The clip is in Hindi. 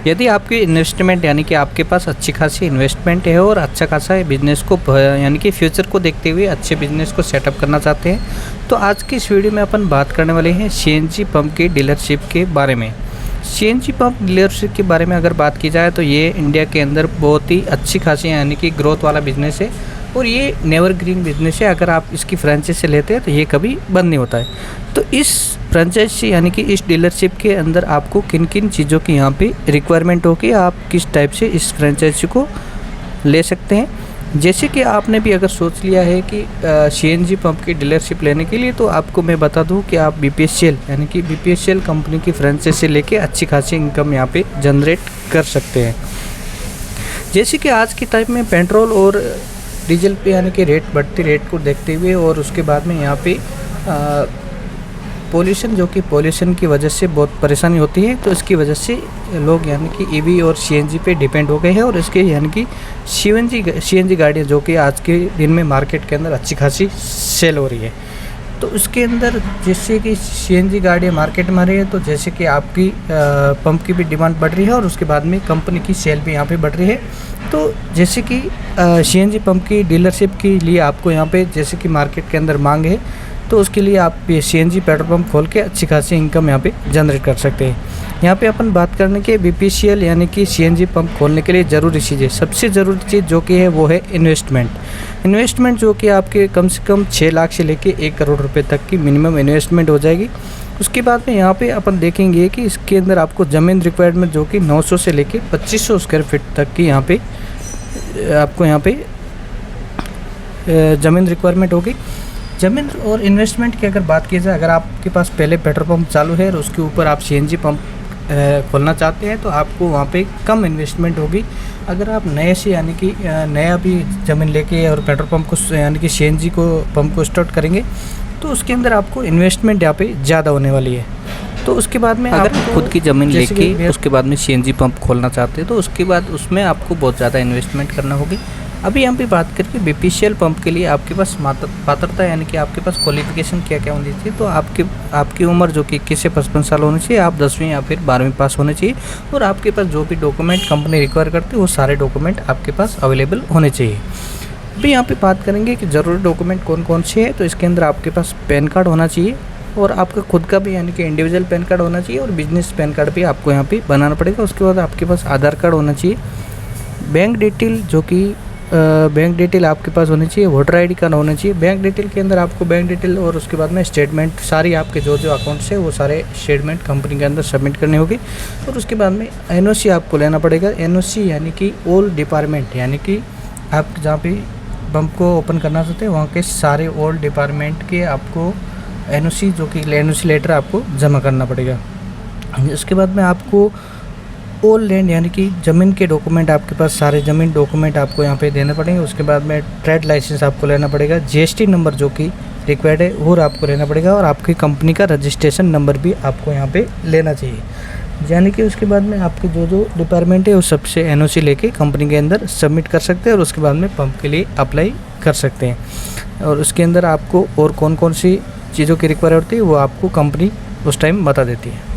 यदि आपकी इन्वेस्टमेंट यानी कि आपके पास अच्छी खासी इन्वेस्टमेंट है और अच्छा खासा बिजनेस को यानी कि फ्यूचर को देखते हुए अच्छे बिजनेस को सेटअप करना चाहते हैं, तो आज की इस वीडियो में अपन बात करने वाले हैं सीएनजी पंप की डीलरशिप के बारे में। सीएनजी पंप डीलरशिप के बारे में अगर बात की जाए तो ये इंडिया के अंदर बहुत ही अच्छी खासी यानी कि ग्रोथ वाला बिजनेस है और ये नेवर ग्रीन बिजनेस है। अगर आप इसकी फ्रेंचाइजी लेते हैं तो ये कभी बंद नहीं होता है। तो इस फ्रेंचाइजी यानी कि इस डीलरशिप के अंदर आपको किन किन चीज़ों की यहाँ पे रिक्वायरमेंट होगी, आप किस टाइप से इस फ्रेंचाइजी को ले सकते हैं। जैसे कि आपने भी अगर सोच लिया है कि सीएनजी पंप की डीलरशिप लेने के लिए, तो आपको मैं बता दूं कि आप बीपीएसएल यानी कि बीपीएसएल कंपनी की फ्रेंचाइजी लेके अच्छी खासी इनकम यहाँ पे जनरेट कर सकते हैं। जैसे कि आज के टाइम में पेट्रोल और डीजल पे यानी कि बढ़ती रेट को देखते हुए और उसके बाद में यहाँ पे पोल्यूशन की वजह से बहुत परेशानी होती है, तो इसकी वजह से लोग यानी कि ईवी और सीएनजी पे डिपेंड हो गए हैं और इसके यानी कि सीएनजी गाड़ियाँ जो कि आज के दिन में मार्केट के अंदर अच्छी खासी सेल हो रही है। तो उसके अंदर जैसे कि सीएनजी गाड़ियाँ मार्केट में आ रही है, तो जैसे कि आपकी पंप की भी डिमांड बढ़ रही है और उसके बाद में कंपनी की सेल भी यहाँ पे बढ़ रही है। तो जैसे कि सीएनजी पंप की डीलरशिप के लिए आपको यहाँ पे जैसे कि मार्केट के अंदर मांग है, तो उसके लिए आप सीएनजी पेट्रोल पंप खोल के अच्छी खासी इनकम यहाँ पे जनरेट कर सकते हैं। यहाँ पे अपन बात करने के बीपीसीएल यानी कि सीएनजी पंप खोलने के लिए ज़रूरी चीज़ें, सबसे ज़रूरी चीज़ जो कि है वो है इन्वेस्टमेंट जो कि आपके कम से कम 6 लाख से लेके 1 करोड़ रुपए तक की मिनिमम इन्वेस्टमेंट हो जाएगी। उसके बाद में यहाँ पे अपन देखेंगे कि इसके अंदर आपको ज़मीन रिक्वायरमेंट जो कि 900 से लेके 2500 स्क्वायर फीट तक की यहाँ पे आपको यहाँ पे ज़मीन रिक्वायरमेंट होगी। ज़मीन और इन्वेस्टमेंट की अगर बात की जाए, अगर आपके पास पहले पेट्रोल पंप चालू है और उसके ऊपर आप सीएनजी पंप खोलना चाहते हैं, तो आपको वहाँ पे कम इन्वेस्टमेंट होगी। अगर आप नए से यानी कि नया भी ज़मीन लेके और पेट्रोल पंप को यानी कि सीएनजी को पंप को स्टार्ट करेंगे, तो उसके अंदर आपको इन्वेस्टमेंट यहाँ पे ज़्यादा होने वाली है। तो उसके बाद में अगर खुद की ज़मीन लेके उसके बाद में सीएनजी पंप खोलना चाहते हैं, तो उसके बाद उसमें आपको बहुत ज़्यादा इन्वेस्टमेंट करना होगी। अभी यहाँ पे बात करके बीपीसीएल पंप के लिए आपके पास पात्रता यानी कि आपके पास क्वालिफिकेशन क्या क्या होनी चाहिए, तो आपकी उम्र जो कि 21 से 55 साल होनी चाहिए, आप 10वीं या फिर 12वीं पास होने चाहिए और आपके पास जो भी डॉक्यूमेंट कंपनी रिक्वायर करती है वो सारे डॉक्यूमेंट आपके पास अवेलेबल होने चाहिए। अभी यहाँ पे बात करेंगे कि ज़रूरी डॉक्यूमेंट कौन कौन से हैं, तो इसके अंदर आपके पास पैन कार्ड होना चाहिए और आपका खुद का भी यानी कि इंडिविजुअल पैन कार्ड होना चाहिए और बिजनेस पैन कार्ड भी आपको यहाँ पे बनाना पड़ेगा। उसके बाद आपके पास आधार कार्ड होना चाहिए, बैंक डिटेल जो कि बैंक डिटेल आपके पास होनी चाहिए, वोटर आईडी कार्ड होना चाहिए। बैंक डिटेल के अंदर आपको बैंक डिटेल और उसके बाद में स्टेटमेंट सारी आपके जो अकाउंट्स है वो सारे स्टेटमेंट कंपनी के अंदर सबमिट करनी होगी। और उसके बाद में एनओसी आपको लेना पड़ेगा। एनओसी यानी कि ऑल डिपार्टमेंट यानी कि आप जहाँ पे पंप को ओपन करना चाहते हैं वहाँ के सारे ऑल डिपार्टमेंट के आपको एनओसी जो कि एनओसी लेटर आपको जमा करना पड़ेगा। उसके बाद में आपको ऑल लैंड यानी कि ज़मीन के डॉक्यूमेंट आपके पास सारे ज़मीन डॉक्यूमेंट आपको यहाँ पे देने पड़ेंगे। उसके बाद में ट्रेड लाइसेंस आपको लेना पड़ेगा, जीएसटी नंबर जो कि रिक्वायर्ड है वो आपको लेना पड़ेगा और आपकी कंपनी का रजिस्ट्रेशन नंबर भी आपको यहाँ पे लेना चाहिए। यानी कि उसके बाद में आपके जो डिपार्टमेंट है उस सबसे एनओसी लेके कंपनी के अंदर सबमिट कर सकते हैं और उसके बाद में पंप के लिए अप्लाई कर सकते हैं। और उसके अंदर आपको और कौन कौन सी चीज़ों की रिक्वायर्ड होती है वो आपको कंपनी उस टाइम बता देती है।